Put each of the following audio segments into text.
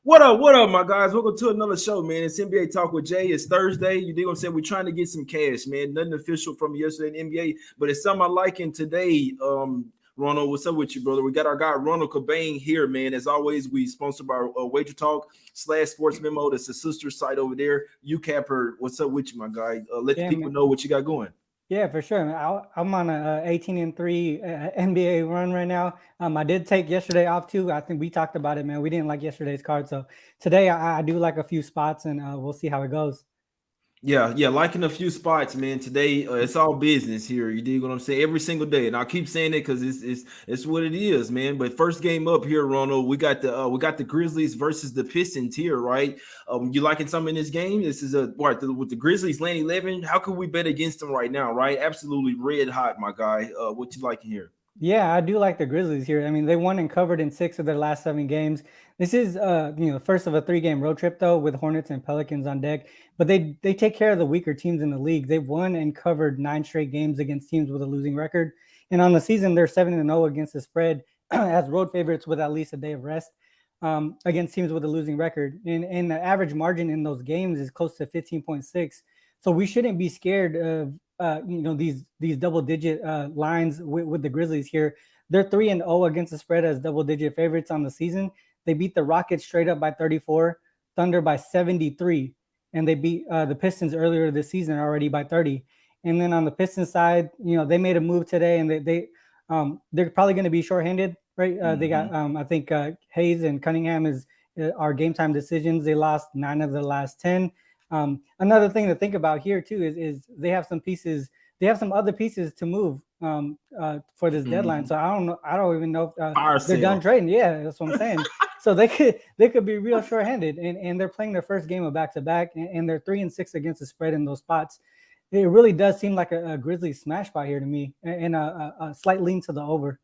What up, my guys? Welcome to another show, man. It's NBA Talk with Jay. It's Thursday. You dig what I'm saying? We're trying to get some cash, man. Nothing official from yesterday in the NBA, but it's something I like in today. Ronald, what's up with you, brother? We got our guy Ronald Cabang here, man. As always, we sponsored by Wager Talk / SportsMemo. That's the sister site over there. UCapper, what's up with you, my guy? Let the people know what you got going. Yeah, for sure. I'm on a 18-3 NBA run right now. I did take yesterday off too. I think we talked about it, man. We didn't like yesterday's card, so today I do like a few spots, and we'll see how it goes. Yeah, liking a few spots, man. Today, it's all business here. You dig what I'm saying? Every single day, and I keep saying it because it's what it is, man. But first game up here, Ronald, we got the Grizzlies versus the Pistons here, right? You liking something in this game? This is with the Grizzlies laying 11. How can we bet against them right now, right? Absolutely red hot, my guy. What you liking here? Yeah, I do like the Grizzlies here. I mean, they won and covered in 6 of their last 7 games. This is first of a 3-game road trip though, with Hornets and Pelicans on deck. But they take care of the weaker teams in the league. They've won and covered 9 straight games against teams with a losing record. And on the season, they're 7-0 against the spread as road favorites with at least a day of rest against teams with a losing record. And the average margin in those games is close to 15.6. So we shouldn't be scared of these double-digit lines with the Grizzlies here. They're 3-0 against the spread as double-digit favorites on the season. They beat the Rockets straight up by 34, Thunder by 73, and they beat the Pistons earlier this season already by 30. And then on the Pistons side, they made a move today, and they're probably going to be shorthanded, right? They got I think Hayes and Cunningham are game time decisions. They lost 9 of the last 10. Another thing to think about here too is they have some pieces. They have some other pieces to move for this deadline. So I don't know. I don't even know if they're done trading. Yeah, that's what I'm saying. So they could be real short-handed, and they're playing their first game of back-to-back, and they're 3-6 against the spread in those spots. It really does seem like a Grizzlies smash spot here to me, and a slight lean to the over.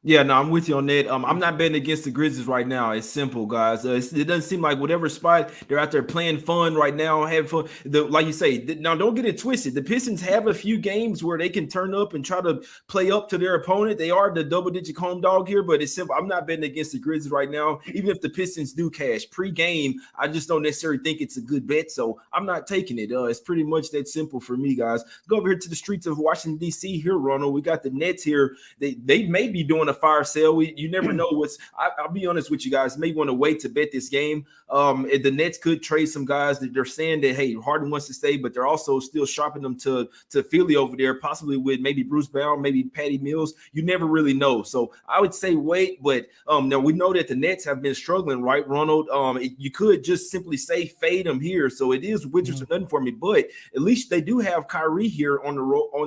Yeah, no, I'm with you on that. I'm not betting against the Grizzlies right now. It's simple, guys. It doesn't seem like whatever spot they're out there playing fun right now, having fun. Like you say, now don't get it twisted. The Pistons have a few games where they can turn up and try to play up to their opponent. They are the double-digit home dog here, but it's simple. I'm not betting against the Grizzlies right now, even if the Pistons do cash pre-game. I just don't necessarily think it's a good bet, so I'm not taking it. It's pretty much that simple for me, guys. Let's go over here to the streets of Washington D.C. here, Ronald. We got the Nets here. They may be doing a fire sale. You never know I'll be honest with you guys. May want to wait to bet this game. The Nets could trade some guys that they're saying that, hey, Harden wants to stay, but they're also still shopping them to Philly over there, possibly with maybe Bruce Brown, maybe Patty Mills. You never really know. So I would say wait, but now we know that the Nets have been struggling, right, Ronald? You could just simply say fade them here. So it is Wizards or nothing for me, but at least they do have Kyrie here on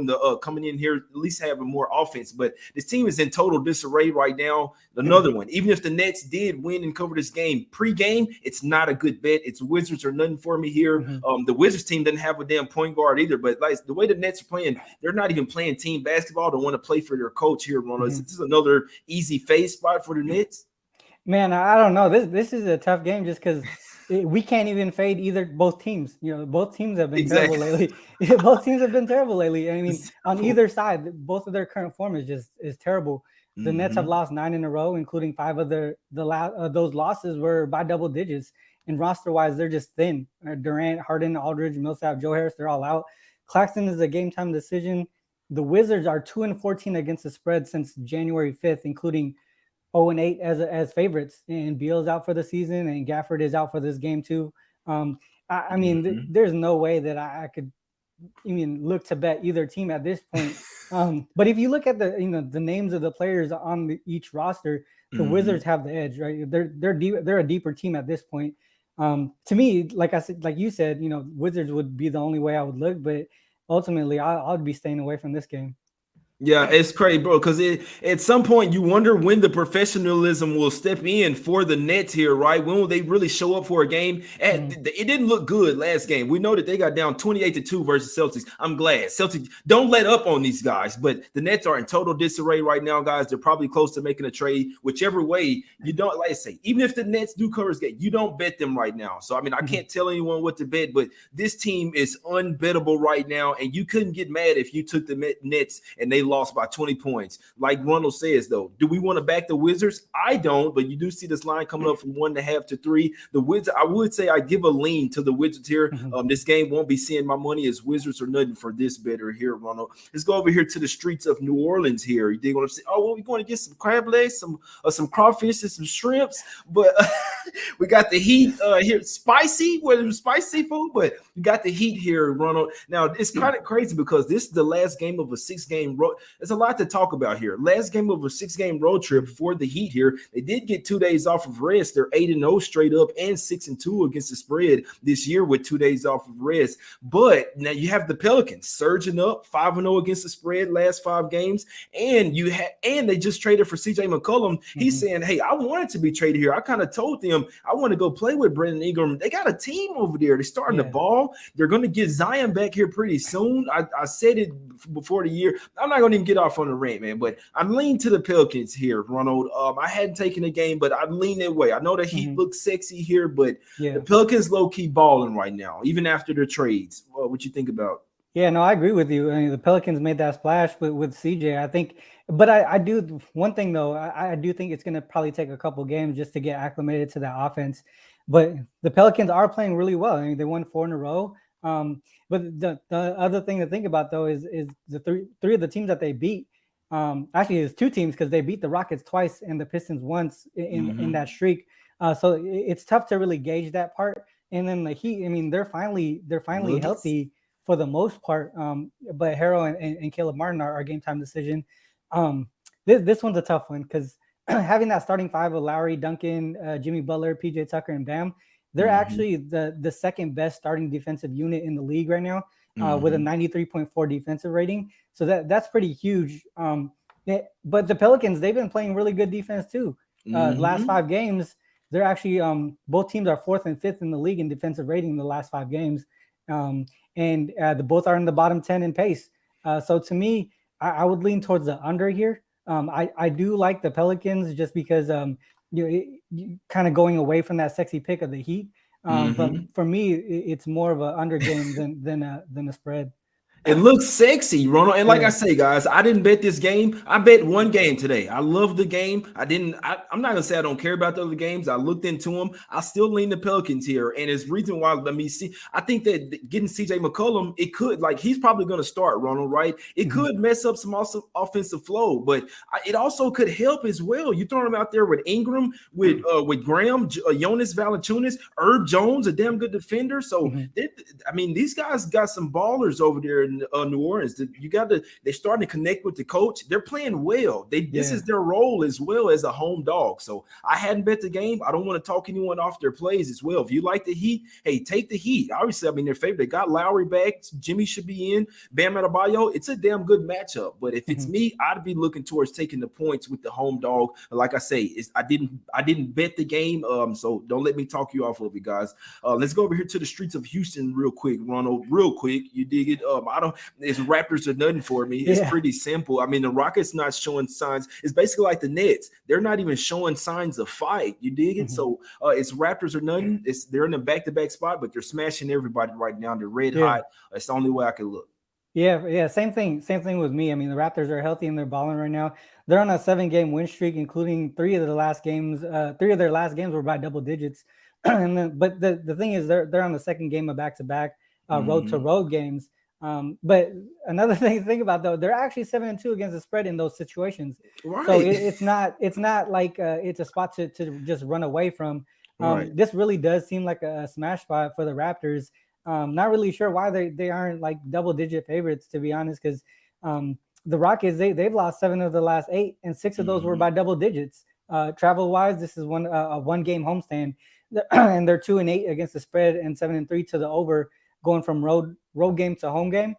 the coming in here, at least having more offense. But this team is in total disarray right now. Another one. Even if the Nets did win and cover this game pre-game, it's not a good bet. It's Wizards or nothing for me here. The Wizards team doesn't have a damn point guard either. But like the way the Nets are playing, they're not even playing team basketball. They want to play for their coach here, Ronald. This is another easy face spot for the Nets. Man, I don't know. This is a tough game just because we can't even fade both teams. Both teams have been terrible lately. Both teams have been terrible lately. I mean, on either side, both of their current form is terrible. The Nets have lost 9 in a row, including 5 of those losses were by double digits. And roster-wise, they're just thin. Durant, Harden, Aldridge, Millsap, Joe Harris, they're all out. Claxton is a game-time decision. The Wizards are 2-14 against the spread since January 5th, including 0-8 as favorites. And Beal's out for the season, and Gafford is out for this game too. I mean, there's no way that I could look to bet either team at this point. But if you look at the names of the players on each roster, the Wizards have the edge, right? They're a deeper team at this point. To me, like you said, Wizards would be the only way I would look, but ultimately I'd be staying away from this game. Yeah, it's crazy, bro, because at some point you wonder when the professionalism will step in for the Nets here, right? When will they really show up for a game? And it didn't look good last game. We know that they got down 28-2 versus Celtics. I'm glad. Celtics don't let up on these guys, but the Nets are in total disarray right now, guys. They're probably close to making a trade. Whichever way, you don't, like I say, even if the Nets do cover this game, you don't bet them right now. So, I mean, I can't tell anyone what to bet, but this team is unbettable right now, and you couldn't get mad if you took the Nets and they lost by 20 points. Like Ronald says, though, do we want to back the Wizards? I don't, but you do see this line coming up from 1.5 to 3. The Wizards, I would say I give a lean to the Wizards here. This game won't be seeing my money as Wizards or nothing for this better here, Ronald. Let's go over here to the streets of New Orleans here. You dig what I'm saying? Oh, well, we're going to get some crab legs, some crawfish, and some shrimps, but we got the Heat here. Spicy, whether it's spicy food, but we got the Heat here, Ronald. Now, it's kind of crazy because this is the last game of a 6-game road. There's a lot to talk about here. Last game of a 6-game road trip for the Heat here. They did get 2 days off of rest. They're 8-0 straight up and 6-2 against the spread this year with 2 days off of rest. But now you have the Pelicans surging up 5-0 against the spread last 5 games, and they just traded for CJ McCollum. He's saying, "Hey, I wanted to be traded here. I kind of told them I want to go play with Brandon Ingram. They got a team over there. They're starting the ball. They're going to get Zion back here pretty soon." I said it before the year. I'm not going to even get off on the rant, man, but I lean to the Pelicans here, Ronald. I hadn't taken the game, but I lean that way. I know the Heat looks sexy here, but the Pelicans low-key balling right now, even after their trades. What you think about? Yeah, no, I agree with you. I mean, the Pelicans made that splash with CJ, I think. But I do one thing, though. I do think it's going to probably take a couple games just to get acclimated to that offense. But the Pelicans are playing really well. I mean, they won 4 in a row. But the other thing to think about, though, is the three of the teams that they beat. Actually, it's 2 teams because they beat the Rockets twice and the Pistons once in that streak. So it's tough to really gauge that part. And then the Heat, I mean, they're finally healthy for the most part. But Harrell and Caleb Martin are game time decision. This one's a tough one because having that starting 5 of Lowry, Duncan, Jimmy Butler, PJ Tucker, and Bam, they're actually the second best starting defensive unit in the league right now, with a 93.4 defensive rating. So that's pretty huge. But the Pelicans, they've been playing really good defense too. The last 5 games, they're actually both teams are 4th and 5th in the league in defensive rating in the last 5 games. And both are in the bottom 10 in pace. So to me, I would lean towards the under here. I do like the Pelicans just because you kind of going away from that sexy pick of the Heat. But for me, it's more of an under game than a spread. It looks sexy, Ronald. And like I say, guys, I didn't bet this game. I bet one game today. I love the game. I'm not going to say I don't care about the other games. I looked into them. I still lean the Pelicans here. And it's reason why, let me see. I think that getting CJ McCollum, it could, like, he's probably going to start, Ronald, right? It could mess up some awesome offensive flow, but it also could help as well. You throwing him out there with Ingram, with Graham, Jonas Valanciunas, Herb Jones, a damn good defender. So, I mean, these guys got some ballers over there in New Orleans. They're starting to connect with the coach. They're playing well. This is their role as well as a home dog. So I hadn't bet the game. I don't want to talk anyone off their plays as well. If you like the Heat, hey, take the Heat. Obviously, I mean, they're favorite. They got Lowry back. Jimmy should be in. Bam Adebayo. It's a damn good matchup. But if it's me, I'd be looking towards taking the points with the home dog. Like I say, I didn't bet the game. So don't let me talk you off of it, guys. Let's go over here to the streets of Houston real quick, Ronald. Real quick. You dig it? It's Raptors are nothing for me. It's pretty simple. I mean, the Rockets not showing signs. It's basically like the Nets. They're not even showing signs of fight. You dig it? So it's Raptors or nothing. They're in a back-to-back spot, but they're smashing everybody right now. They're red hot. That's the only way I can look. Yeah. Same thing with me. I mean, the Raptors are healthy and they're balling right now. They're on a 7-game win streak, including 3 of their last games. 3 of their last games were by double digits. But the thing is, they're on the second game of back-to-back road-to-road games. But another thing to think about, though, they're actually 7-2 against the spread in those situations. Right. So it's not like it's a spot to just run away from. This really does seem like a smash spot for the Raptors. Not really sure why they aren't like double-digit favorites, to be honest, because the Rockets, they've lost 7 of the last 8, and 6 of those were by double digits. Travel-wise, this is a one-game homestand, and they're 2-8 against the spread and 7-3 to the over, going from road game to home game.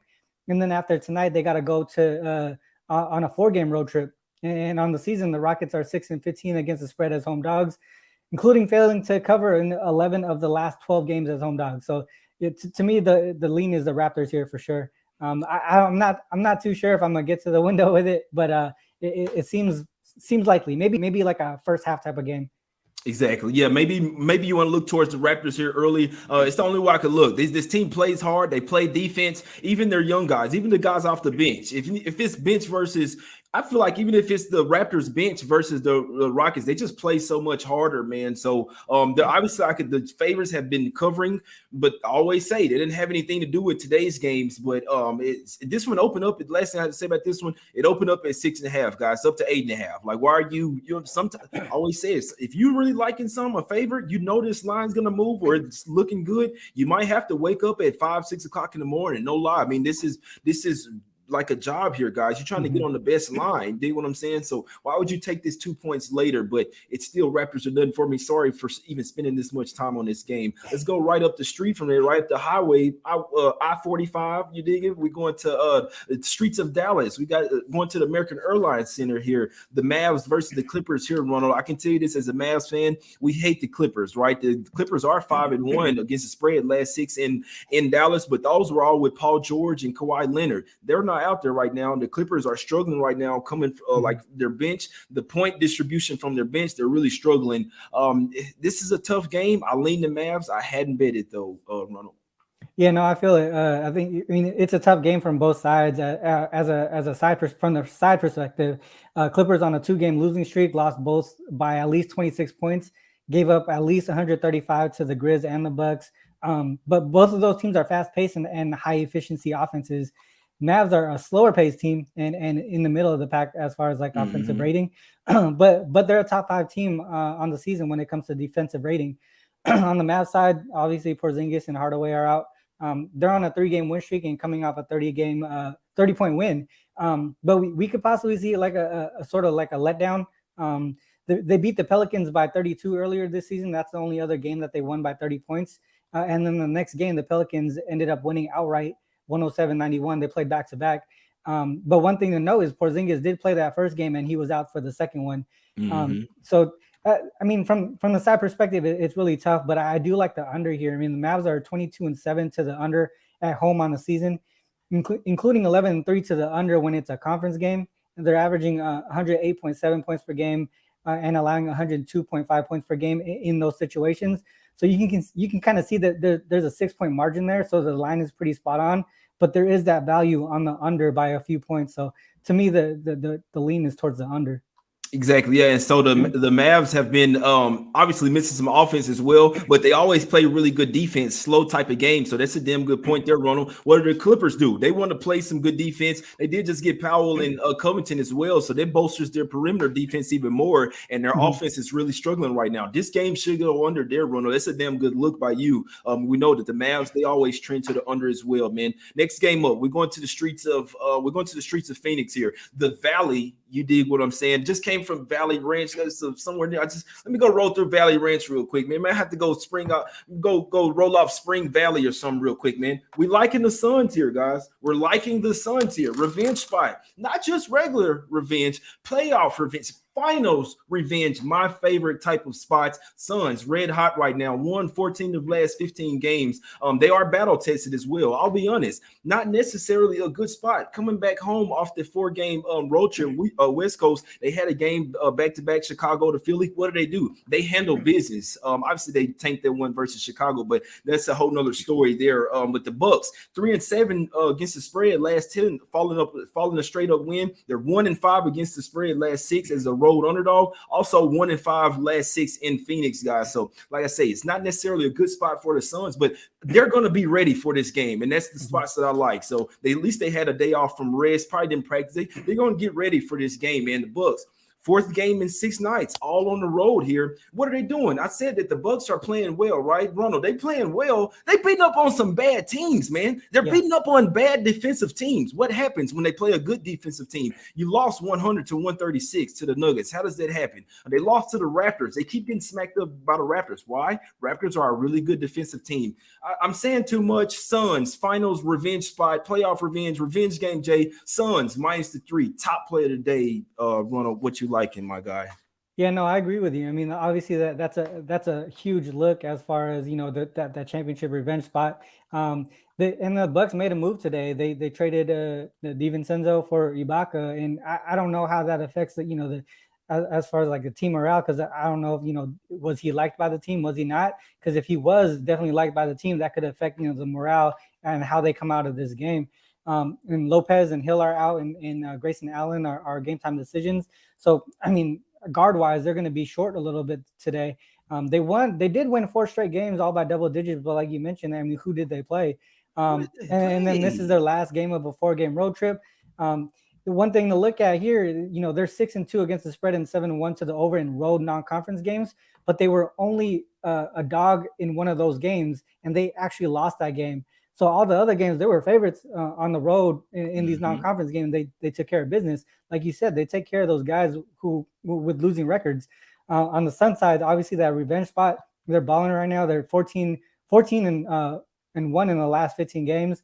And then after tonight, they got to go to on a 4-game road trip. And on the season, the Rockets are 6-15 against the spread as home dogs, including failing to cover in 11 of the last 12 games as home dogs. So to me, the lean is the Raptors here for sure. I'm not too sure if I'm gonna get to the window with it, but it seems likely. Maybe like a first half type of game. Exactly. Yeah, maybe you want to look towards the Raptors here early. It's the only way I could look. This team plays hard. They play defense. Even their young guys, even the guys off the bench. If it's bench versus, I feel like even if it's the Raptors bench versus the Rockets, they just play so much harder, man. So obviously the favors have been covering, but I always say they didn't have anything to do with today's games. But this one opened up. The last thing I have to say about this one, it opened up at 6.5, guys, up to 8.5. Like, why are you sometimes I always say this, if you really liking a favorite, this line's gonna move or it's looking good, you might have to wake up at 5-6 o'clock in the morning. No lie. I mean, this is like a job here, guys. You're trying to get on the best line. Do you know what I'm saying? So why would you take this 2 points later? But it's still Raptors are done for me. Sorry for even spending this much time on this game. Let's go right up the street from there, right up the highway, I-45. You dig it? We're going to the streets of Dallas. We got going to the American Airlines Center here. The Mavs versus the Clippers here, Ronald. I can tell you this as a Mavs fan. We hate the Clippers, right? The Clippers are 5-1 against the spread last 6 in Dallas, but those were all with Paul George and Kawhi Leonard. They're not out there right now. The Clippers are struggling right now, coming like their bench, the point distribution from their bench, they're really struggling. This is a tough game. I lean the Mavs. I hadn't bet it though, Ronald. Yeah, no, I feel it. I mean, it's a tough game from both sides. As a side from the side perspective, Clippers on a 2-game losing streak, lost both by at least 26 points, gave up at least 135 to the Grizz and the Bucks. But both of those teams are fast paced and high efficiency offenses. Mavs are a slower paced team and in the middle of the pack as far as like offensive rating, but they're a top 5 team on the season when it comes to defensive rating. On the Mavs side, obviously Porzingis and Hardaway are out. They're on a 3-game win streak and coming off a 30-point win. But we could possibly see like a sort of like a letdown. They beat the Pelicans by 32 earlier this season. That's the only other game that they won by 30 points. And then the next game, the Pelicans ended up winning outright 107-91. They played back-to-back. But one thing to know is Porzingis did play that first game and he was out for the second one. So I mean, from the side perspective, it's really tough, but I do like the under here. I mean, the Mavs are 22-7 to the under at home on the season, including 11-3 to the under when it's a conference game. They're averaging 108.7 points per game and allowing 102.5 points per game in those situations. So you can kind of see that there's a 6-point margin there. So the line is pretty spot on, but there is that value on the under by a few points. So to me, the lean is towards the under. Exactly, yeah. And so the Mavs have been obviously missing some offense as well, but they always play really good defense, slow type of game. So that's a damn good point there, Ronald. What do the Clippers do? They want to play some good defense. They did just get Powell and Covington as well, so that bolsters their perimeter defense even more. And their offense is really struggling right now. This game should go under there, Ronald. That's a damn good look by you. We know that the Mavs, they always trend to the under as well, man. Next game up, we're going to the streets of Phoenix here. The Valley. You dig what I'm saying? Just came from Valley Ranch. That's somewhere near. Let me go roll through Valley Ranch real quick, man. I have to go go roll off Spring Valley or something real quick, man. We liking the Suns here, guys. We're liking the Suns here. Revenge spot, not just regular revenge, playoff revenge. Finals revenge, my favorite type of spots. Suns red hot right now, won 14 of the last 15 games. They are battle tested as well. I'll be honest, not necessarily a good spot. Coming back home off the 4-game road trip, West Coast, they had a game back-to-back, Chicago to Philly. What do? They handle business. Obviously they tanked that one versus Chicago, but that's a whole nother story there. With the Bucks, 3-7 against the spread last 10, following a straight up win. They're 1-5 against the spread last 6 as a road underdog. Also 1-5 last 6 in Phoenix, guys. So like I say, it's not necessarily a good spot for the Suns, but they're going to be ready for this game, and that's the spots that I like. So at least they had a day off from rest, probably didn't practice. They're going to get ready for this game, man. The Bucks, 4th game in 6 nights, all on the road here. What are they doing? I said that the Bucks are playing well, right, Ronald? They playing well. They beating up on some bad teams, man. They're beating up on bad defensive teams. What happens when they play a good defensive team? You lost 100-136 to the Nuggets. How does that happen? They lost to the Raptors. They keep getting smacked up by the Raptors. Why? Raptors are a really good defensive team. I'm saying too much. Suns, finals revenge spot, playoff revenge game, Jay. Suns, -3, top play of the day. Ronald, what you liking, my guy? Yeah, no, I agree with you. I mean, obviously that's a huge look as far as that championship revenge spot. The Bucks made a move today. They traded DiVincenzo for Ibaka, and I don't know how that affects the as far as like the team morale, because I don't know if, was he liked by the team? Was he not? Because if he was definitely liked by the team, that could affect, the morale and how they come out of this game. And Lopez and Hill are out, and Grayson Allen are game time decisions. So, I mean, guard wise, they're going to be short a little bit today. They did win 4 straight games, all by double digits, but like you mentioned, I mean, who did they play? And then this is their last game of a 4-game road trip. The one thing to look at here, they're 6-2 against the spread and 7-1 to the over in road non-conference games, but they were only a dog in one of those games, and they actually lost that game. So all the other games, they were favorites on the road in these non-conference games. They took care of business. Like you said, they take care of those guys who with losing records. On the Sun side, obviously that revenge spot, they're balling right now. They're 14 and 1 in the last 15 games.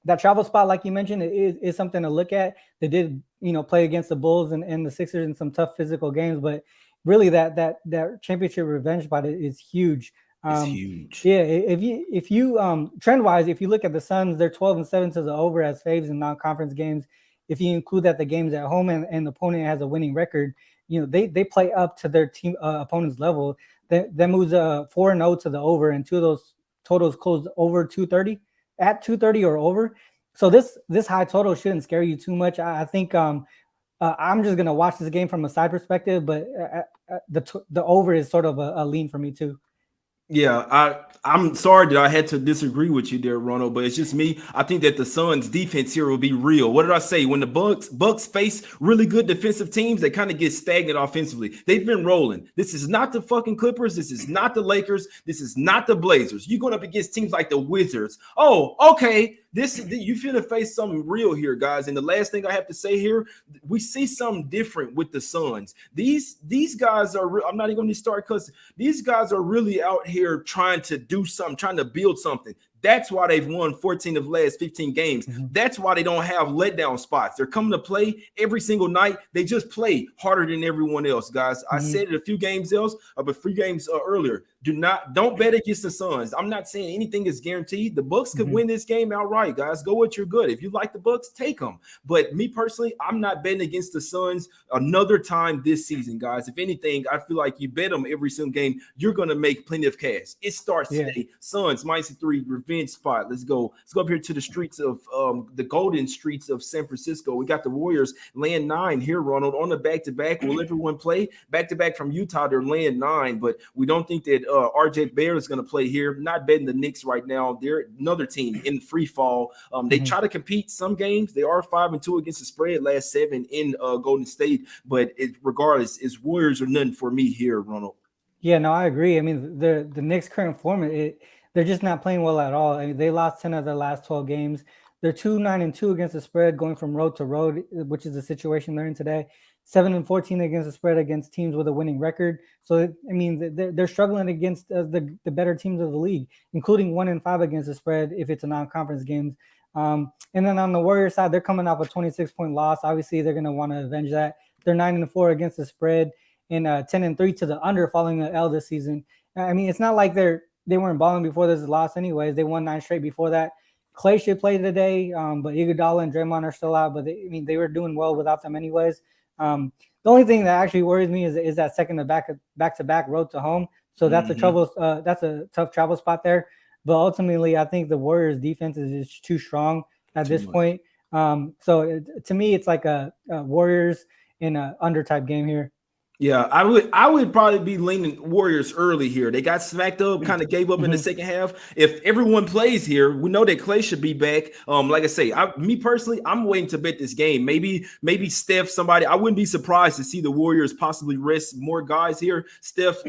That travel spot, like you mentioned, is something to look at. They did, play against the Bulls and the Sixers in some tough physical games, but really that championship revenge spot is huge. It's huge. Yeah, if you trend wise, if you look at the Suns, they're 12-7 to the over as faves in non-conference games. If you include that the games at home and the opponent has a winning record, they play up to their team opponent's level. That moves 4-0 to the over, and 2 of those totals closed over 230 at 230 or over. So this high total shouldn't scare you too much. I think I'm just gonna watch this game from a side perspective, but the over is sort of a lean for me too. Yeah, I'm sorry that I had to disagree with you there, Ronald, but it's just me. I think that the Suns defense here will be real. What did I say? When the Bucks face really good defensive teams, they kind of get stagnant offensively. They've been rolling. This is not the fucking Clippers. This is not the Lakers. This is not the Blazers. You're going up against teams like the Wizards. Oh, okay. You finna face something real here, guys. And the last thing I have to say here, we see something different with the Suns. These guys are. I'm not even going to start cussing. These guys are really out here trying to do something, trying to build something. That's why they've won 14 of the last 15 games. That's why they don't have letdown spots. They're coming to play every single night. They just play harder than everyone else, guys. I said it a few games earlier. Don't bet against the Suns. I'm not saying anything is guaranteed. The Bucks could win this game outright, guys. Go with your gut. If you like the Bucks, take them. But me personally, I'm not betting against the Suns another time this season, guys. If anything, I feel like you bet them every single game, you're gonna make plenty of cash. It starts today. Suns -3 revenge spot. Let's go up here to the streets of the golden streets of San Francisco. We got the Warriors laying 9 here, Ronald, on the back-to-back. Will everyone play back-to-back from Utah? They're laying 9, but we don't think that RJ Barrett is going to play here. Not betting the Knicks right now. They're another team in free fall. They try to compete some games. They are 5-2 against the spread last 7 in Golden State, but regardless, it's Warriors or nothing for me here, Ronald. Yeah, no, I agree. I mean, the Knicks' current form, they're just not playing well at all. I mean, they lost 10 of their last 12 games. They're 2-9-2 against the spread, going from road to road, which is the situation they're in today. 7-14 against the spread against teams with a winning record. So, I mean, they're struggling against the better teams of the league, including 1-5 against the spread if it's a non-conference games. And then on the Warriors side, they're coming off a 26-point loss. Obviously, they're going to want to avenge that. They're 9-4 against the spread and 10-3 to the under following the L this season. I mean, it's not like they weren't balling before this loss anyways. They won 9 straight before that. Clay should play today, but Iguodala and Draymond are still out. But they were doing well without them anyways. The only thing that actually worries me is that second back-to-back road to home. So that's a tough travel spot there. But ultimately, I think the Warriors' defense is just too strong at this point. So to me, it's like a Warriors in an under type game here. Yeah, I would probably be leaning Warriors early here. They got smacked up, kind of gave up in the second half. If everyone plays here, we know that Clay should be back. Like I say, me personally, I'm waiting to bet this game. Maybe Steph, somebody. I wouldn't be surprised to see the Warriors possibly rest more guys here. Steph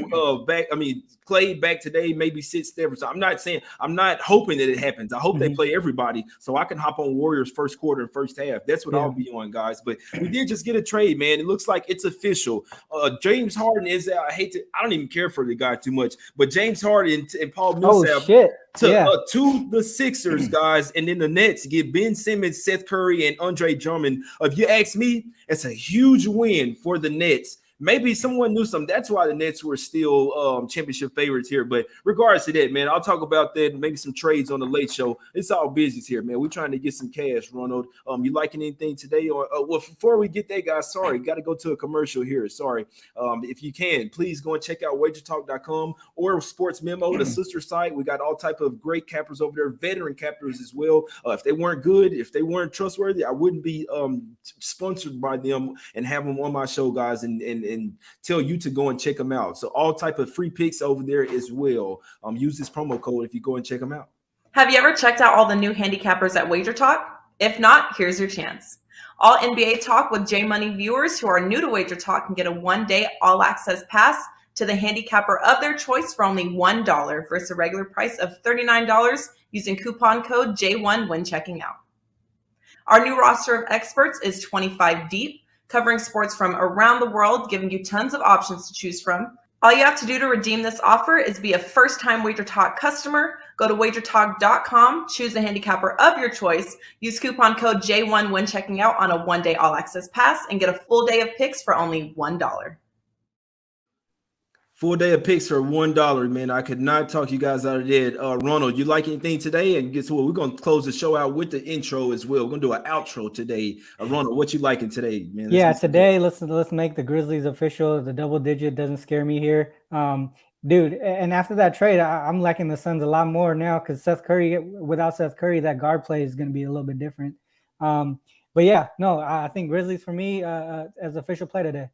back. I mean, Clay back today, maybe sit Steph. So I'm not hoping that it happens. I hope they play everybody so I can hop on Warriors first quarter and first half. That's what I'll be on, guys. But we did just get a trade, man. It looks like it's official. James Harden is I don't even care for the guy too much, but James Harden and Paul Millsap to the Sixers, guys, and then the Nets get Ben Simmons, Seth Curry, and Andre Drummond. If you ask me, it's a huge win for the Nets. maybe someone knew something. That's why the Nets were still championship favorites here. But regardless of that, man, I'll talk about that. Maybe some trades on the late show. It's all business here, man. We're trying to get some cash, Ronald. You liking anything today? Or well, before we get that, guys, sorry, got to go to a commercial here. Sorry. If you can, please go and check out wagertalk.com or SportsMemo, the sister site. We got all type of great cappers over there, veteran cappers as well. If they weren't good, if they weren't trustworthy, I wouldn't be sponsored by them and have them on my show, guys, and tell you to go and check them out. So all type of free picks over there as well. Use this promo code if you go and check them out. Have you ever checked out all the new handicappers at Wager Talk? If not, here's your chance. All NBA Talk with J Money viewers who are new to Wager Talk can get a one-day all-access pass to the handicapper of their choice for only $1 versus a regular price of $39 using coupon code J1 when checking out. Our new roster of experts is 25 deep, covering sports from around the world, giving you tons of options to choose from. All you have to do to redeem this offer is be a first-time Wager Talk customer. Go to wagertalk.com, choose the handicapper of your choice, use coupon code J1 when checking out on a one-day all-access pass, and get a full day of picks for only $1. Full day of picks for $1, man. I could not talk you guys out of that. Ronald, you like anything today? And guess what? We're going to close the show out with the intro as well. We're going to do an outro today. Ronald, what you liking today, man? Today, let's make the Grizzlies official. The double digit doesn't scare me here. Dude, and after that trade, I'm liking the Suns a lot more now because without Seth Curry, that guard play is going to be a little bit different. But yeah, no, I think Grizzlies for me as official play today.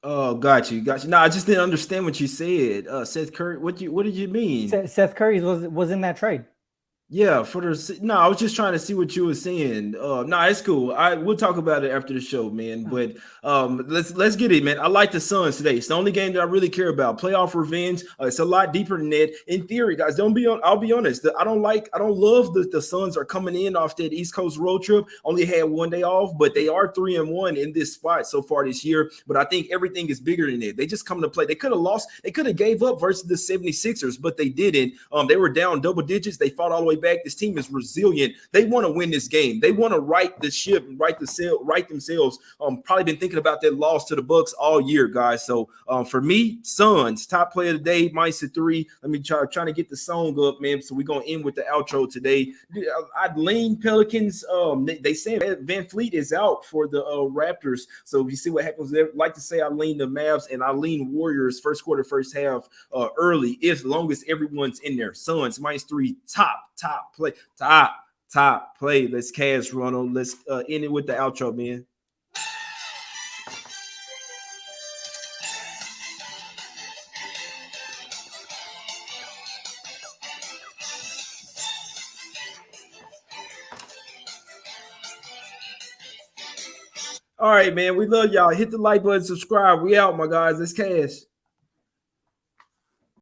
Oh, got you. No, I just didn't understand what you said. Seth Curry, what did you mean? Seth Curry was in that trade. Yeah, I was just trying to see what you were saying. No, it's cool. We'll talk about it after the show, man. But let's get it, man. I like the Suns today. It's the only game that I really care about. Playoff revenge. It's a lot deeper than that. In theory, guys, I'll be honest. I don't love the Suns are coming in off that East Coast road trip. Only had one day off, but they are 3-1 in this spot so far this year. But I think everything is bigger than that. They just come to play. They could have lost. They could have gave up versus the 76ers, but they didn't. They were down double digits. They fought all the way back. This team is resilient. They want to win this game. They want to right the ship and right themselves. Probably been thinking about that loss to the Bucks all year, guys. So for me, Suns top player of the day, -3. Let me trying to get the song up, man. So we're gonna end with the outro today. I'd lean Pelicans. They say Van Fleet is out for the Raptors. So you see what happens there. Like to say I lean the Mavs and I lean Warriors first quarter, first half early, as long as everyone's in there. Suns -3, top play. Let's cash, Ronald. Let's end it with the outro, man. All right, man. We love y'all. Hit the like button, subscribe. We out, my guys. Let's cash.